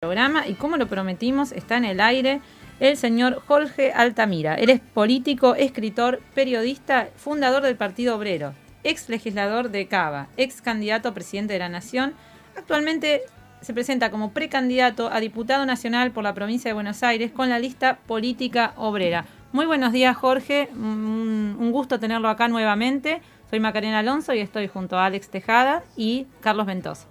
Programa y como lo prometimos está en el aire el señor Jorge Altamira. Él es político, escritor, periodista, fundador del Partido Obrero, ex legislador de Cava, ex candidato a presidente de la Nación. Actualmente se presenta como precandidato a diputado nacional por la provincia de Buenos Aires con la lista Política Obrera. Muy buenos días, Jorge, un gusto tenerlo acá nuevamente. Soy Macarena Alonso y estoy junto a Alex Tejada y Carlos Ventosa.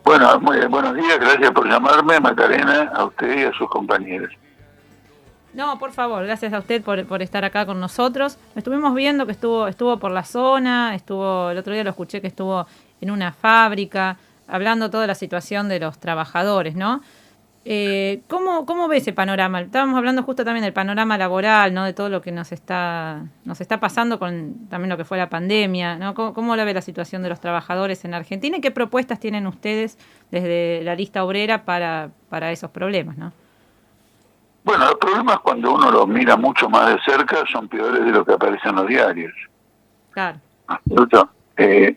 Bueno, muy buenos días, gracias por llamarme, Macarena, a usted y a sus compañeros. No, por favor, gracias a usted por estar acá con nosotros. Estuvimos viendo que estuvo por la zona, el otro día lo escuché que estuvo en una fábrica, hablando toda la situación de los trabajadores, ¿no? ¿Cómo ve ese panorama? Estábamos hablando justo también del panorama laboral, ¿no? De todo lo que nos está pasando con también lo que fue la pandemia, ¿no? ¿Cómo la ve la situación de los trabajadores en Argentina y qué propuestas tienen ustedes desde la lista obrera para esos problemas, ¿no? Bueno, los problemas cuando uno los mira mucho más de cerca son peores de lo que aparecen en los diarios. Claro. ¿Cierto?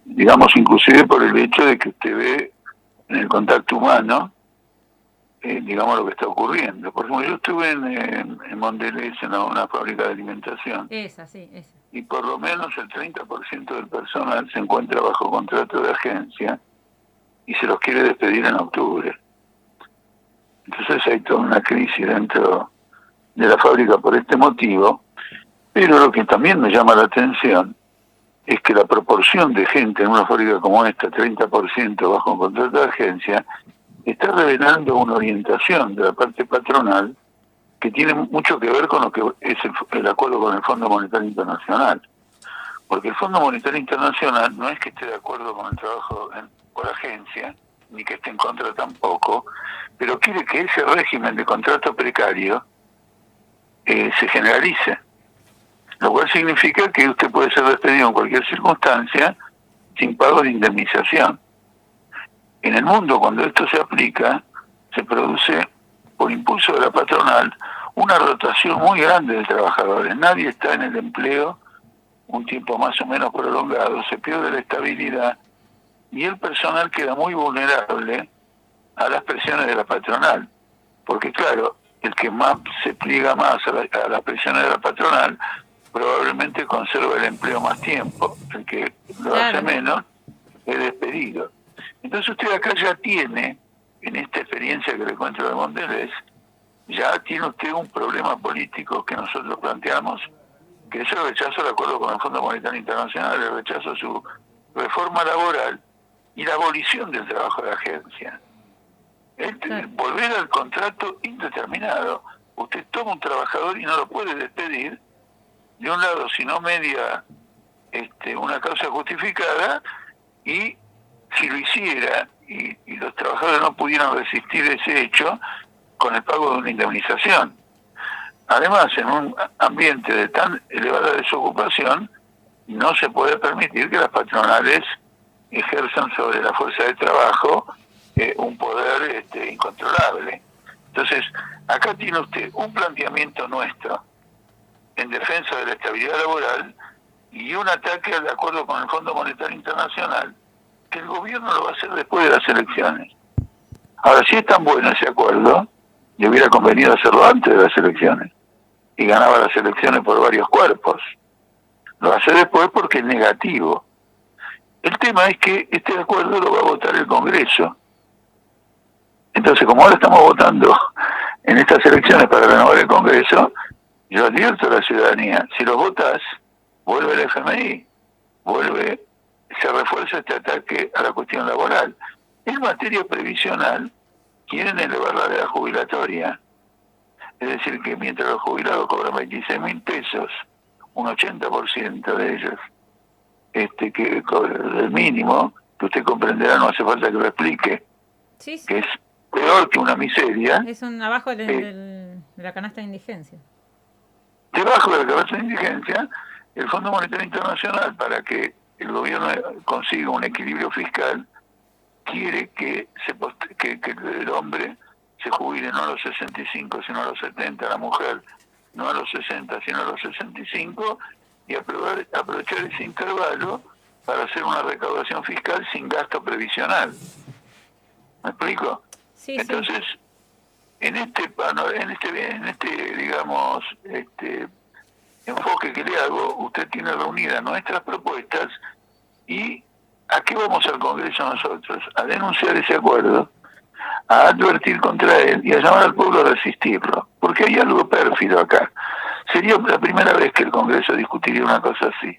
Digamos, inclusive por el hecho de que usted ve en el contacto humano, digamos, lo que está ocurriendo. Por ejemplo, yo estuve en Mondelez, en una fábrica de alimentación. Esa. Y por lo menos el 30% del personal se encuentra bajo contrato de agencia y se los quiere despedir en octubre. Entonces hay toda una crisis dentro de la fábrica por este motivo, pero lo que también me llama la atención es que la proporción de gente en una fábrica como esta, 30% bajo un contrato de agencia, está revelando una orientación de la parte patronal que tiene mucho que ver con lo que es el acuerdo con el Fondo Monetario Internacional. Porque el Fondo Monetario Internacional no es que esté de acuerdo con el trabajo por agencia, ni que esté en contra tampoco, pero quiere que ese régimen de contrato precario se generalice, lo cual significa que usted puede ser despedido en cualquier circunstancia sin pago de indemnización. En el mundo, cuando esto se aplica, se produce, por impulso de la patronal, una rotación muy grande de trabajadores. Nadie está en el empleo un tiempo más o menos prolongado, se pierde la estabilidad y el personal queda muy vulnerable a las presiones de la patronal. Porque claro, el que más se pliega más a las presiones de la patronal probablemente conserva el empleo más tiempo. El que lo hace menos es despedido. Entonces usted acá ya tiene, en esta experiencia que le cuento de Mondelez, ya tiene usted un problema político que nosotros planteamos, que es el rechazo al acuerdo con el Fondo Monetario Internacional, el rechazo a su reforma laboral y la abolición del trabajo de agencia. Volver al contrato indeterminado. Usted toma un trabajador y no lo puede despedir, de un lado si no media una causa justificada, y si lo hiciera y los trabajadores no pudieran resistir ese hecho, con el pago de una indemnización. Además, en un ambiente de tan elevada desocupación, no se puede permitir que las patronales ejerzan sobre la fuerza de trabajo un poder incontrolable. Entonces, acá tiene usted un planteamiento nuestro en defensa de la estabilidad laboral y un ataque al acuerdo con el Fondo Monetario Internacional, que el gobierno lo va a hacer después de las elecciones. Ahora, si es tan bueno ese acuerdo, le hubiera convenido hacerlo antes de las elecciones y ganaba las elecciones por varios cuerpos. Lo hace después porque es negativo. El tema es que este acuerdo lo va a votar el Congreso. Entonces, como ahora estamos votando en estas elecciones para renovar el Congreso, yo advierto a la ciudadanía, si lo votas, vuelve el FMI, se refuerza este ataque a la cuestión laboral. En materia previsional, quieren elevar la edad jubilatoria. Es decir, que mientras los jubilados cobran 26.000 pesos, un 80% de ellos, que el mínimo, que usted comprenderá, no hace falta que lo explique, sí. Que es peor que una miseria. Es abajo de la canasta de indigencia. Debajo de la canasta de indigencia, el Fondo Monetario Internacional, para que el gobierno consiga un equilibrio fiscal, quiere que el hombre se jubile no a los 65 sino a los 70, la mujer no a los 60 sino a los 65, y aprovechar ese intervalo para hacer una recaudación fiscal sin gasto previsional. ¿Me explico? Sí, sí. Entonces, digamos, enfoque que le hago, usted tiene reunidas nuestras propuestas y ¿a qué vamos al Congreso nosotros? A denunciar ese acuerdo, a advertir contra él y a llamar al pueblo a resistirlo, porque hay algo pérfido acá. Sería la primera vez que el Congreso discutiría una cosa así.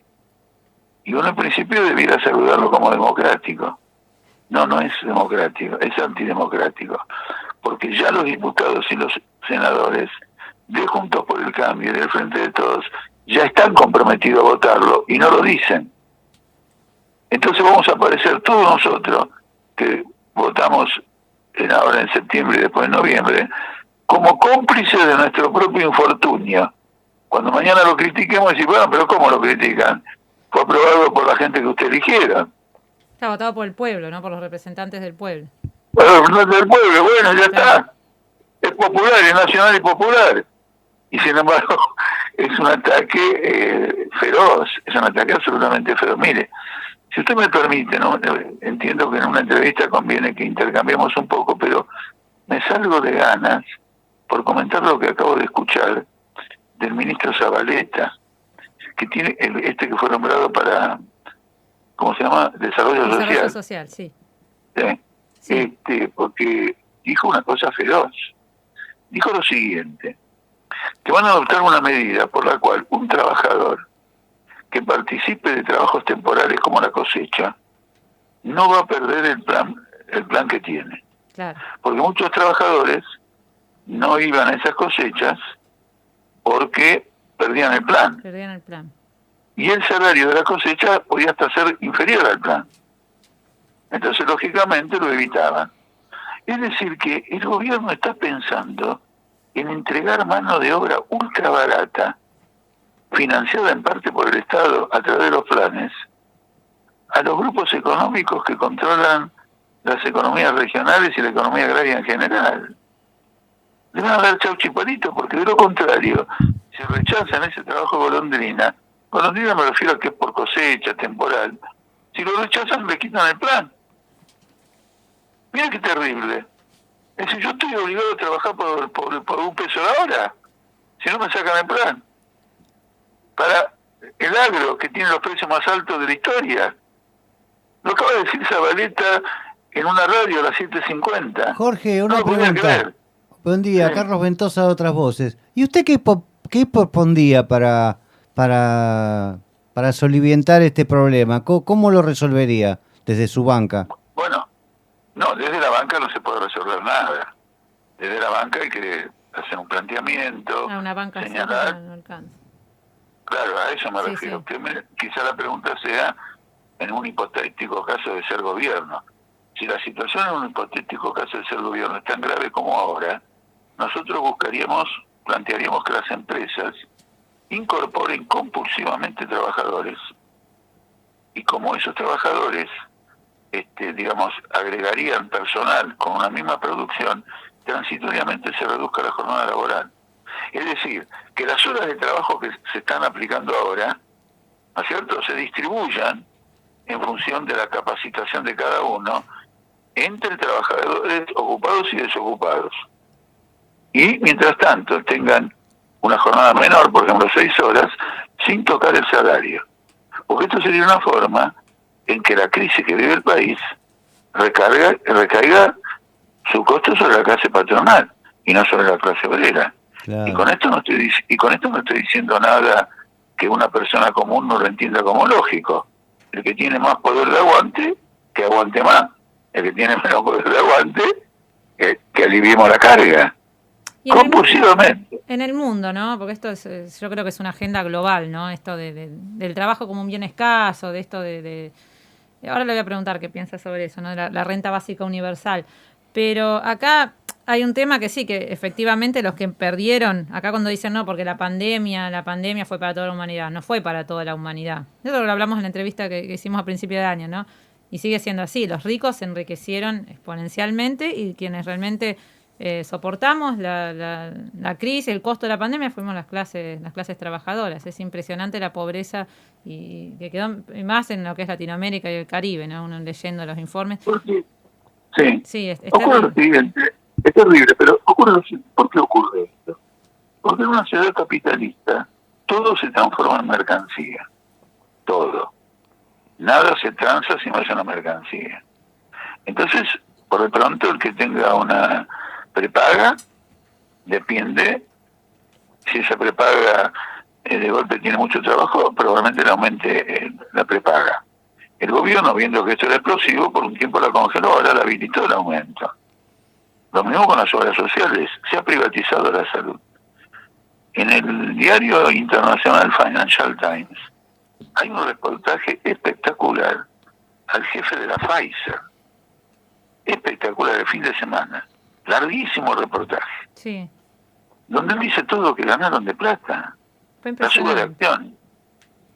Y uno en principio debiera saludarlo como democrático. No, no es democrático, es antidemocrático. Porque ya los diputados y los senadores de Juntos por el Cambio y del Frente de Todos ya están comprometidos a votarlo y no lo dicen. Entonces vamos a aparecer todos nosotros que votamos ahora en septiembre y después en noviembre como cómplices de nuestro propio infortunio. Cuando mañana lo critiquemos, decimos, bueno, pero ¿cómo lo critican? Fue aprobado por la gente que usted eligiera. Está votado por el pueblo, ¿no? Por los representantes del pueblo. Bueno, los representantes del pueblo, bueno, ya está. Es popular, es nacional y popular. Y sin embargo, es un ataque feroz, es un ataque absolutamente feroz. Mire, si usted me permite, ¿no? Entiendo que en una entrevista conviene que intercambiemos un poco, pero me salgo de ganas por comentar lo que acabo de escuchar del ministro Zabaleta, que tiene que fue nombrado para, ¿cómo se llama? Desarrollo social, sí. ¿Sí? Sí. Porque dijo una cosa feroz. Dijo lo siguiente, que van a adoptar una medida por la cual un trabajador que participe de trabajos temporales como la cosecha no va a perder el plan que tiene. Claro. Porque muchos trabajadores no iban a esas cosechas porque perdían el plan. Y el salario de la cosecha podía hasta ser inferior al plan. Entonces, lógicamente, lo evitaban. Es decir, que el gobierno está pensando en entregar mano de obra ultra barata, financiada en parte por el Estado a través de los planes, a los grupos económicos que controlan las economías regionales y la economía agraria en general. Le van a dar chau chipalito, porque de lo contrario, si rechazan ese trabajo golondrina me refiero a que es por cosecha, temporal, si lo rechazan le quitan el plan. Mira qué terrible. Es decir, yo estoy obligado a trabajar por $1 la hora, si no me sacan el plan. Para el agro, que tiene los precios más altos de la historia. Lo acaba de decir Zabaleta en una radio a las 7:50. Jorge, una pregunta. Buen día, sí. Carlos Ventosa de Otras Voces. ¿Y usted qué propondría para soliviantar este problema? ¿Cómo lo resolvería desde su banca? Bueno, no, desde la banca no se puede resolver nada. Desde la banca hay que hacer un planteamiento, una banca señalar. No alcanza. Claro, a eso me refiero. Sí. Quizá la pregunta sea en un hipotético caso de ser gobierno. Si la situación en un hipotético caso de ser gobierno es tan grave como ahora, nosotros plantearíamos que las empresas incorporen compulsivamente trabajadores. Y como esos trabajadores, agregarían personal con una misma producción, transitoriamente se reduzca la jornada laboral. Es decir, que las horas de trabajo que se están aplicando ahora, ¿no es cierto?, se distribuyan en función de la capacitación de cada uno entre trabajadores ocupados y desocupados. Y mientras tanto tengan una jornada menor, por ejemplo 6 horas, sin tocar el salario. Porque esto sería una forma en que la crisis que vive el país recaiga su costo sobre la clase patronal y no sobre la clase obrera. Claro. Y con esto no estoy diciendo nada que una persona común no lo entienda como lógico. El que tiene más poder de aguante, que aguante más. El que tiene menos poder de aguante, que aliviemos la carga. Compulsivamente. En el mundo, ¿no? Porque esto yo creo que es una agenda global, ¿no? Esto del trabajo como un bien escaso, de esto ahora le voy a preguntar qué piensa sobre eso, ¿no? La renta básica universal. Pero acá hay un tema que sí, que efectivamente los que perdieron, acá cuando dicen no, porque la pandemia fue para toda la humanidad, no fue para toda la humanidad. Eso lo hablamos en la entrevista que hicimos a principio de año, ¿no? Y sigue siendo así, los ricos se enriquecieron exponencialmente y quienes realmente soportamos la crisis, el costo de la pandemia, fuimos las clases trabajadoras. Es impresionante la pobreza y que quedó más en lo que es Latinoamérica y el Caribe, ¿no? Uno leyendo los informes. Sí. Sí, es Ocurre lo terrible. siguiente, es terrible, pero ocurre lo siguiente. ¿Por qué ocurre esto? Porque en una ciudad capitalista todo se transforma en mercancía, todo. Nada se transa si no es una mercancía. Entonces, por de pronto, el que tenga una prepaga, depende, si esa prepaga de golpe tiene mucho trabajo, probablemente le aumente la prepaga. El gobierno, viendo que esto era explosivo, por un tiempo la congeló, ahora la habilitó el aumento. Lo mismo con las obras sociales, se ha privatizado la salud. En el diario internacional Financial Times hay un reportaje espectacular al jefe de la Pfizer, espectacular, el fin de semana, larguísimo reportaje, Sí, donde él dice todo lo que ganaron de plata, fue la suba de impresionante. acciones.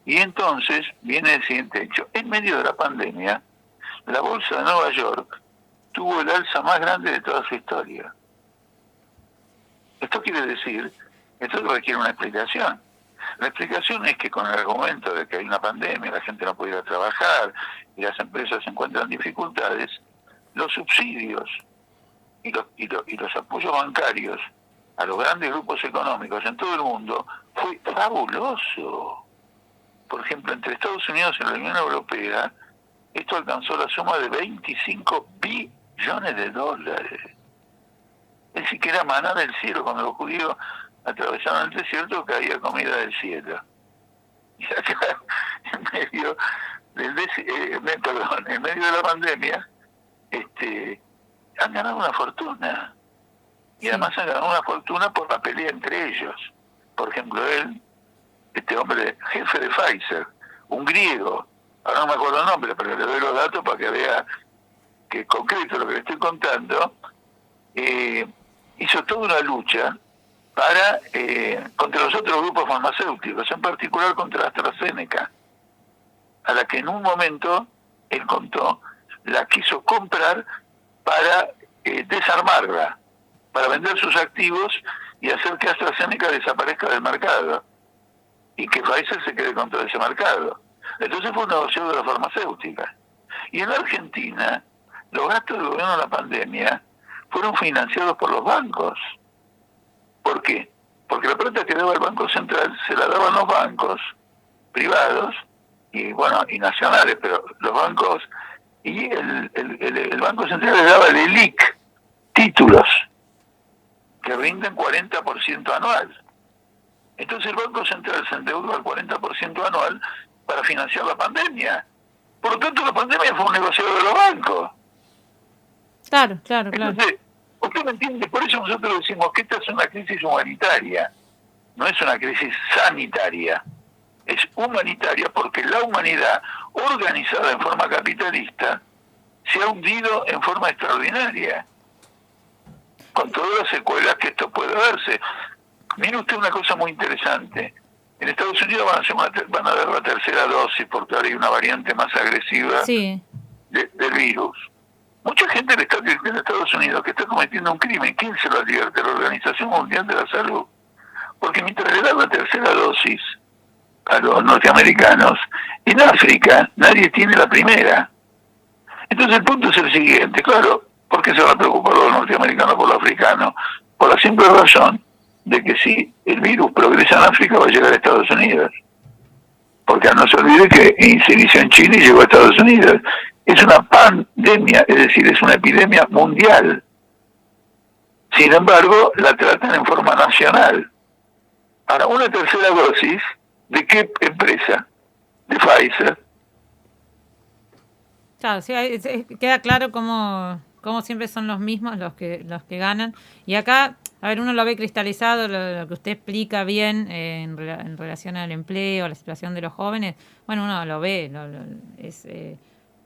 Y entonces viene el siguiente hecho. En medio de la pandemia, la bolsa de Nueva York tuvo el alza más grande de toda su historia. Esto quiere decir, esto requiere una explicación. La explicación es que con el argumento de que hay una pandemia, la gente no puede ir a trabajar y las empresas se encuentran dificultades, los subsidios y los apoyos bancarios a los grandes grupos económicos en todo el mundo fue fabuloso. Por ejemplo, entre Estados Unidos y la Unión Europea, esto alcanzó la suma de 25 billones de dólares. Es decir, que era maná del cielo. Cuando los judíos atravesaron el desierto, caía comida del cielo. Y acá, en medio en medio de la pandemia, han ganado una fortuna. Y además han ganado una fortuna por la pelea entre ellos. Por ejemplo, él, este hombre, jefe de Pfizer, un griego, ahora no me acuerdo el nombre, pero le doy los datos para que vea que es concreto lo que le estoy contando, hizo toda una lucha para contra los otros grupos farmacéuticos, en particular contra AstraZeneca, a la que en un momento, él contó, la quiso comprar para desarmarla, para vender sus activos y hacer que AstraZeneca desaparezca del mercado y que Pfizer se quede con todo ese mercado. Entonces fue un negocio de la farmacéutica. Y en Argentina, los gastos del gobierno de la pandemia fueron financiados por los bancos. ¿Por qué? Porque la plata que daba el Banco Central se la daban los bancos privados y bueno, y nacionales, pero los bancos, y el Banco Central le daba el ELIC, títulos, que rinden 40% anual. Entonces el Banco Central se endeudó al 40% anual para financiar la pandemia. Por lo tanto, la pandemia fue un negocio de los bancos. Claro, claro, claro. Entonces, usted me entiende, por eso nosotros decimos que esta es una crisis humanitaria, no es una crisis sanitaria, es humanitaria porque la humanidad, organizada en forma capitalista, se ha hundido en forma extraordinaria, con todas las secuelas que esto puede verse. Mire usted una cosa muy interesante. En Estados Unidos van a dar la tercera dosis porque ahora hay una variante más agresiva del virus. Mucha gente le está advirtiendo a Estados Unidos que está cometiendo un crimen. ¿Quién se lo advierte? La Organización Mundial de la Salud. Porque mientras le dan la tercera dosis a los norteamericanos, en África nadie tiene la primera. Entonces el punto es el siguiente, claro, ¿por qué se van a preocupar los norteamericanos por los africanos? Por la simple razón de que si el virus progresa en África va a llegar a Estados Unidos. Porque no se olvide que se inició en Chile y llegó a Estados Unidos. Es una pandemia, es decir, es una epidemia mundial. Sin embargo, la tratan en forma nacional. Ahora, una tercera dosis, ¿de qué empresa? De Pfizer. Claro, sí, queda claro cómo siempre son los mismos los que ganan. Y acá, a ver, uno lo ve cristalizado, lo que usted explica bien en relación al empleo, a la situación de los jóvenes. Bueno, uno lo ve,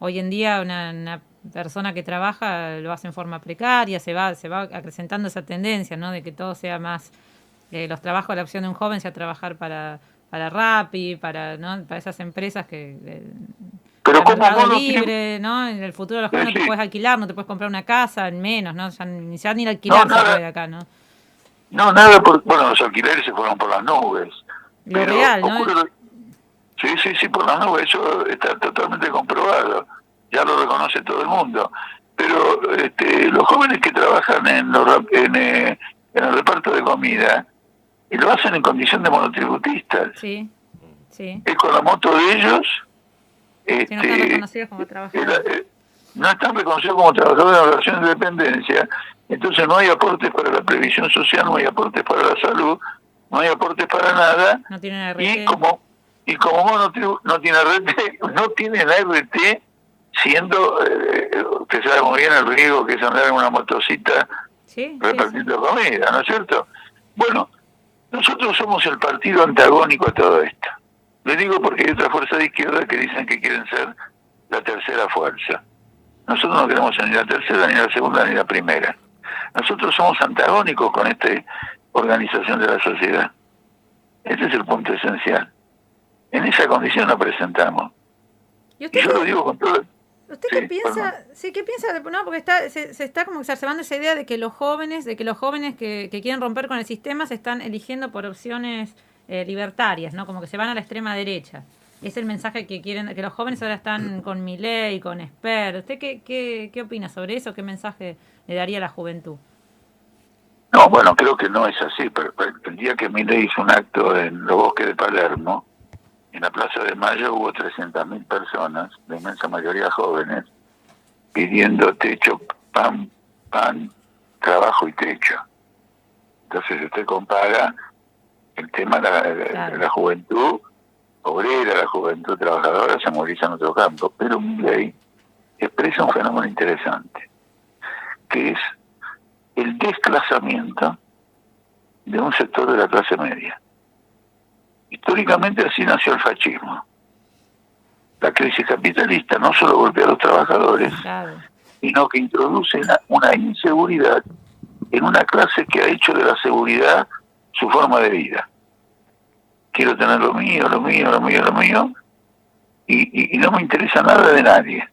hoy en día una persona que trabaja lo hace en forma precaria, se va acrecentando esa tendencia, ¿no? De que todo sea más, los trabajos, la opción de un joven sea trabajar para Rappi, para esas empresas que pero como mercado libre, ¿no? En el futuro los jóvenes no te sí. puedes alquilar, no te puedes comprar una casa, en menos, ¿no? Ya ni alquilar se puede acá, ¿no? No, nada, bueno, los alquileres se fueron por las nubes. Lo real, ¿no? Sí, por las nubes, eso está totalmente comprobado, ya lo reconoce todo el mundo. Pero los jóvenes que trabajan en el reparto de comida, y lo hacen en condición de monotributistas. Sí, sí. Es con la moto de ellos. Si no están reconocidos como trabajadores. No están reconocidos como trabajadores en relación de dependencia. Entonces no hay aportes para la previsión social, no hay aportes para la salud, no hay aportes para nada. No tienen RT. Y como no tiene RT, no tienen RT, siendo, usted sabe muy bien el riesgo que es andar en una motocita repartiendo comida, ¿no es cierto? Bueno, nosotros somos el partido antagónico a todo esto. Le digo porque hay otra fuerza de izquierda que dicen que quieren ser la tercera fuerza. Nosotros no queremos ser ni la tercera, ni la segunda, ni la primera. Nosotros somos antagónicos con esta organización de la sociedad. Este es el punto esencial. En esa condición nos presentamos. ¿Y usted yo lo digo con todo... ¿Usted qué piensa? Sí, ¿qué piensa? No, porque se está como exacerbando esa idea de que los jóvenes que quieren romper con el sistema se están eligiendo por opciones libertarias, ¿no? Como que se van a la extrema derecha. Es el mensaje que quieren, que los jóvenes ahora están con Milei, con Esper. ¿Usted qué opina sobre eso? ¿Qué mensaje le daría a la juventud? No, bueno, creo que no es así, pero el día que Milei hizo un acto en los bosques de Palermo, en la Plaza de Mayo hubo 300.000 personas, la inmensa mayoría jóvenes, pidiendo techo, pan, trabajo y techo. Entonces usted compara el tema de la juventud obrera, la juventud trabajadora, se moviliza en otro campo. Pero Milei expresa un fenómeno interesante, que es el desclasamiento de un sector de la clase media. Históricamente así nació el fascismo. La crisis capitalista no solo golpea a los trabajadores, sino que introduce una inseguridad en una clase que ha hecho de la seguridad su forma de vida. Quiero tener lo mío, y no me interesa nada de nadie.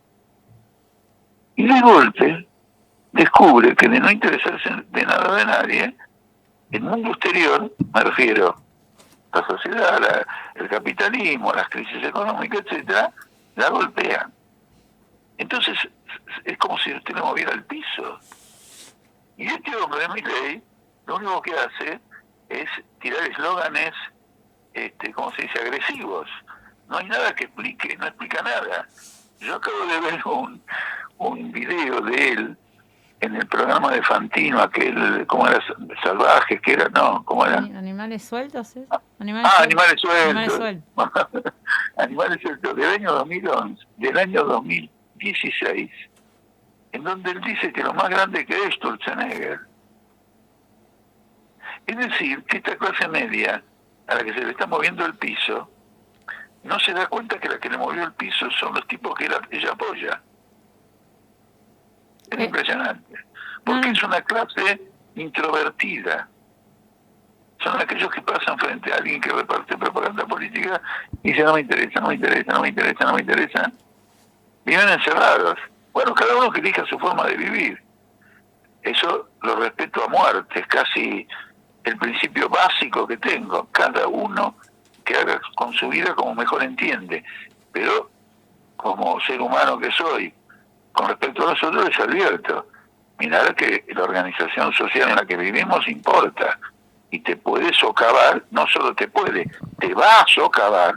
Y de golpe descubre que de no interesarse de nada de nadie, el mundo exterior, me refiero la sociedad, el capitalismo, las crisis económicas, etcétera, la golpean. Entonces es como si usted le moviera el piso. Y este hombre de Milei lo único que hace es tirar eslóganes, ¿cómo se dice?, agresivos. No hay nada que explique, no explica nada. Yo acabo de ver un video de él en el programa de Fantino, aquel, ¿cómo era? Salvajes, que era, no, ¿cómo era? ¿Animales sueltos? ¿Eh? Animales sueltos. Animales sueltos, del año 2016, en donde él dice que lo más grande que es Schwarzenegger. Es decir, que esta clase media, a la que se le está moviendo el piso, no se da cuenta que la que le movió el piso son los tipos que ella apoya. Es impresionante, porque es una clase introvertida. Son aquellos que pasan frente a alguien que reparte propaganda política y dicen no me interesa. Viven encerrados. Bueno, cada uno que elija su forma de vivir. Eso lo respeto a muerte, es casi el principio básico que tengo. Cada uno que haga con su vida como mejor entiende. Pero como ser humano que soy, con respecto a los otros les advierto, mirá que la organización social en la que vivimos importa y te puede socavar, no solo te va a socavar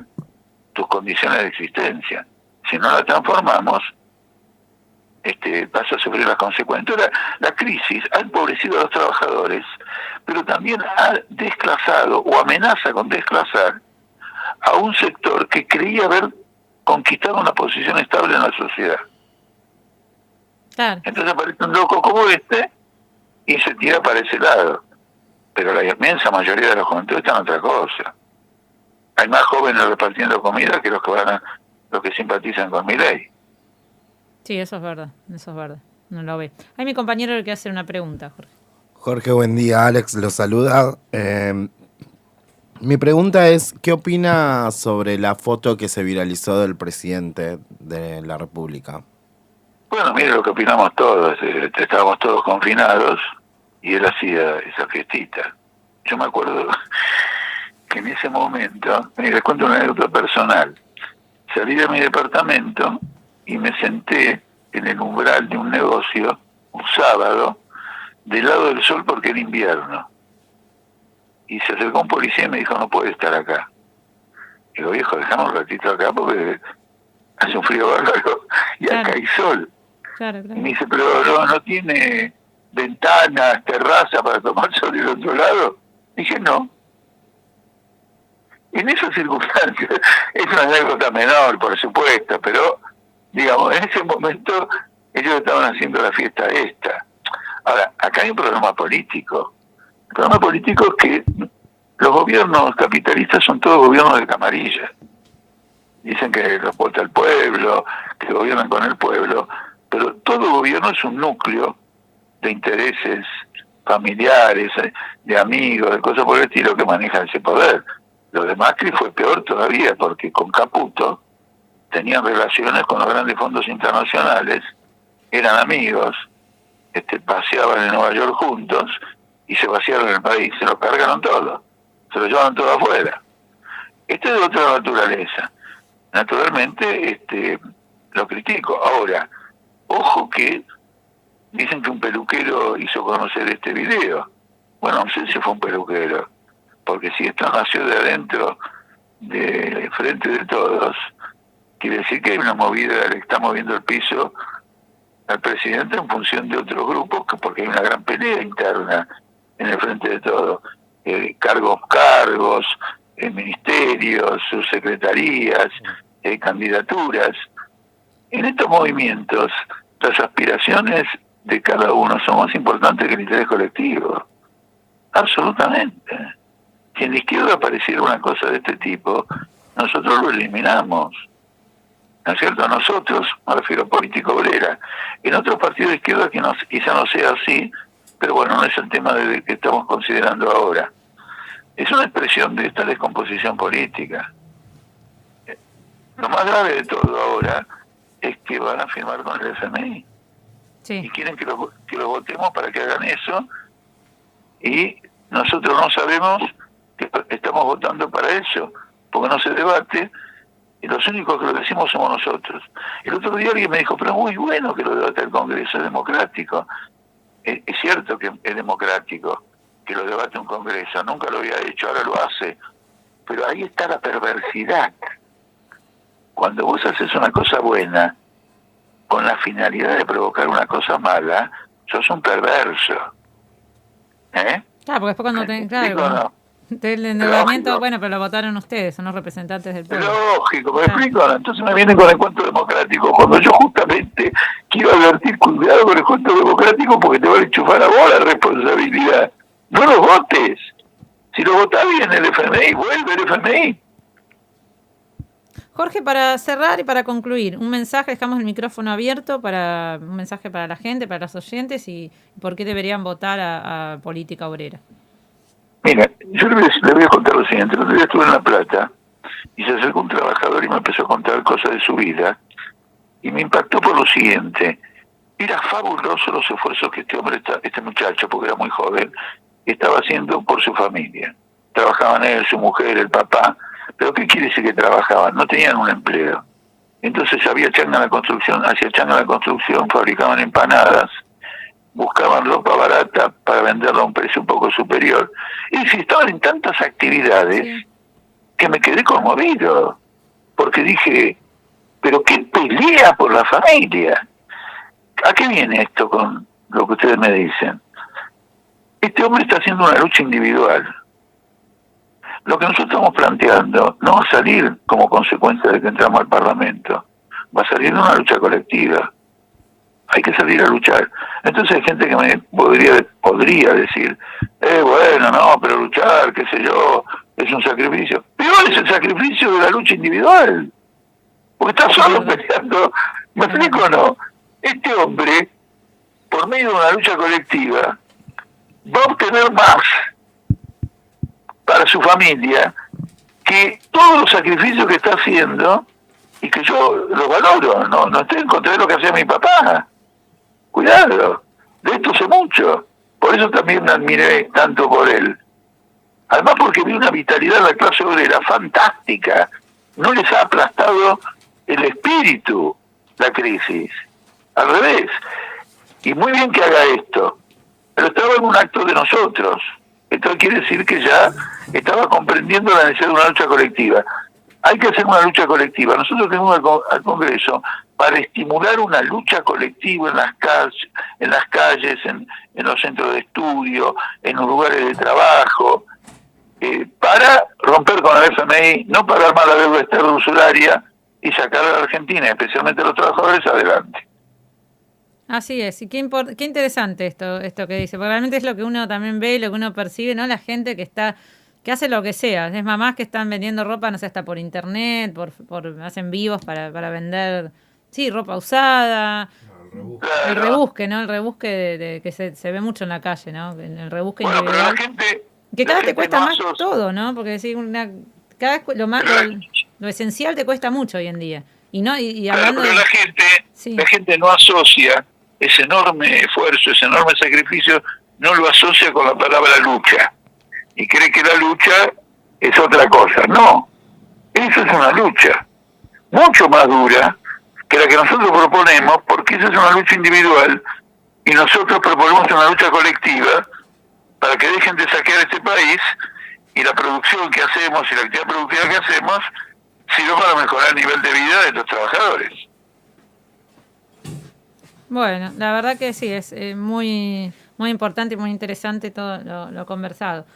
tus condiciones de existencia. Si no la transformamos, vas a sufrir las consecuencias. Ahora, la crisis ha empobrecido a los trabajadores, pero también ha desclasado o amenaza con desclasar a un sector que creía haber conquistado una posición estable en la sociedad. Claro. Entonces aparece un loco como y se tira para ese lado. Pero la inmensa mayoría de los juventud están en otra cosa. Hay más jóvenes repartiendo comida que los que simpatizan con Milei. Sí, eso es verdad. No lo ve. Hay mi compañero que quiere hacer una pregunta, Jorge. Jorge, buen día. Alex lo saluda. Mi pregunta es, ¿qué opina sobre la foto que se viralizó del presidente de la República? Bueno, mire lo que opinamos todos. Estábamos todos confinados y él hacía esa fiestita. Yo me acuerdo que en ese momento, les cuento una anécdota personal, salí de mi departamento y me senté en el umbral de un negocio, un sábado, del lado del sol porque era invierno. Y se acercó un policía y me dijo, no puede estar acá. Digo, viejo, dejamos un ratito acá porque hace un frío bárbaro y Claro. acá hay sol. Claro. Y me dice, pero no tiene ventanas, terraza para tomar sol del otro lado. Dije, no. En esas circunstancias, es una anécdota menor, por supuesto, pero, digamos, en ese momento ellos estaban haciendo la fiesta esta. Ahora, acá hay un problema político. El problema político es que los gobiernos capitalistas son todos gobiernos de camarilla. Dicen que los vota el pueblo, que gobiernan con el pueblo, pero todo gobierno es un núcleo de intereses familiares, de amigos, de cosas por el estilo que manejan ese poder. Lo de Macri fue peor todavía, porque con Caputo tenían relaciones con los grandes fondos internacionales, eran amigos, paseaban en Nueva York juntos y se vaciaron el país, se lo cargaron todo, se lo llevaron todo afuera. Esto es de otra naturaleza. Naturalmente, lo critico. Ahora, ojo que dicen que un peluquero hizo conocer este video. Bueno, no sé si fue un peluquero, porque si esto nació de adentro, de frente de todos, quiere decir que hay una movida, le está moviendo el piso al presidente en función de otros grupos, porque hay una gran pelea interna en el frente de todos. Cargos, ministerios, subsecretarías, candidaturas. En estos movimientos, las aspiraciones de cada uno son más importantes que el interés colectivo. Absolutamente. Si en la izquierda apareciera una cosa de este tipo, nosotros lo eliminamos. ¿No es cierto? Nosotros, me refiero a política obrera. En otros partidos de izquierda que quizá no sea así, pero bueno, no es el tema que estamos considerando ahora. Es una expresión de esta descomposición política. Lo más grave de todo ahora es que van a firmar con el FMI. Sí. Y quieren que lo votemos para que hagan eso, y nosotros no sabemos que estamos votando para eso, porque no se debate, y los únicos que lo decimos somos nosotros. El otro día alguien me dijo, pero muy bueno que lo debate el Congreso, es democrático. Es cierto que es democrático que lo debate un Congreso, nunca lo había hecho, ahora lo hace, pero ahí está la perversidad. Cuando vos haces una cosa buena con la finalidad de provocar una cosa mala, sos un perverso. Claro, porque después cuando el endeudamiento, bueno, pero lo votaron ustedes, son los representantes del pueblo. Lógico, ¿me explico? Entonces me vienen con el cuento democrático, cuando yo justamente quiero advertir, cuidado con el cuento democrático, porque te van a enchufar a vos la responsabilidad. No los votes. Si lo votás bien el FMI, vuelve el FMI. Jorge, para cerrar y para concluir, un mensaje, dejamos el micrófono abierto un mensaje para la gente, para los oyentes, y por qué deberían votar a Política Obrera. Mira, yo le voy a contar lo siguiente. El otro día estuve en La Plata y se acercó un trabajador y me empezó a contar cosas de su vida, y me impactó por lo siguiente. Era fabuloso los esfuerzos que este muchacho, porque era muy joven, estaba haciendo por su familia. Trabajaban él, su mujer, el papá. ¿Pero qué quiere decir que trabajaban? No tenían un empleo. Entonces había changa en la construcción, fabricaban empanadas, buscaban ropa barata para venderla a un precio un poco superior. Y si estaban en tantas actividades, que me quedé conmovido, porque dije, pero qué pelea por la familia. ¿A qué viene esto con lo que ustedes me dicen? Este hombre está haciendo una lucha individual. Lo que nosotros estamos planteando no va a salir como consecuencia de que entramos al Parlamento, va a salir de una lucha colectiva. Hay que salir a luchar. Entonces hay gente que me podría decir, bueno, no, pero luchar, qué sé yo, es un sacrificio. Peor es el sacrificio de la lucha individual, porque está solo peleando. ¿Me explico o no? Este hombre, por medio de una lucha colectiva, va a obtener más para su familia que todos los sacrificios que está haciendo, y que yo los valoro, no estoy en contra de lo que hacía mi papá. Cuidado, de esto sé mucho, por eso también me admiré tanto por él. Además porque vi una vitalidad en la clase obrera fantástica, no les ha aplastado el espíritu la crisis. al revés. Y muy bien que haga esto, pero estaba en un acto de nosotros. Esto quiere decir que ya estaba comprendiendo la necesidad de una lucha colectiva. Hay que hacer una lucha colectiva. Nosotros tenemos al Congreso para estimular una lucha colectiva en las calles, en los centros de estudio, en los lugares de trabajo, para romper con el FMI, no pagar más la deuda externa usuraria y sacar a la Argentina, especialmente a los trabajadores, adelante. Así es, y qué interesante esto que dice, porque realmente es lo que uno también ve y lo que uno percibe, ¿no? La gente que hace lo que sea, es mamás que están vendiendo ropa, no sé, hasta por internet, hacen vivos para vender, sí, ropa usada, el rebusque, ¿no? El rebusque que se ve mucho en la calle, ¿no? El rebusque individual. Que cada vez te cuesta más todo, ¿no? Porque decir cada vez lo esencial te cuesta mucho hoy en día. Y hablando pero la gente no asocia ese enorme esfuerzo, ese enorme sacrificio, no lo asocia con la palabra lucha. Y cree que la lucha es otra cosa. No, eso es una lucha mucho más dura que la que nosotros proponemos, porque esa es una lucha individual y nosotros proponemos una lucha colectiva para que dejen de saquear este país y la producción que hacemos y la actividad productiva que hacemos sirva para mejorar el nivel de vida de los trabajadores. Bueno, la verdad que sí, es muy, muy importante y muy interesante todo lo conversado.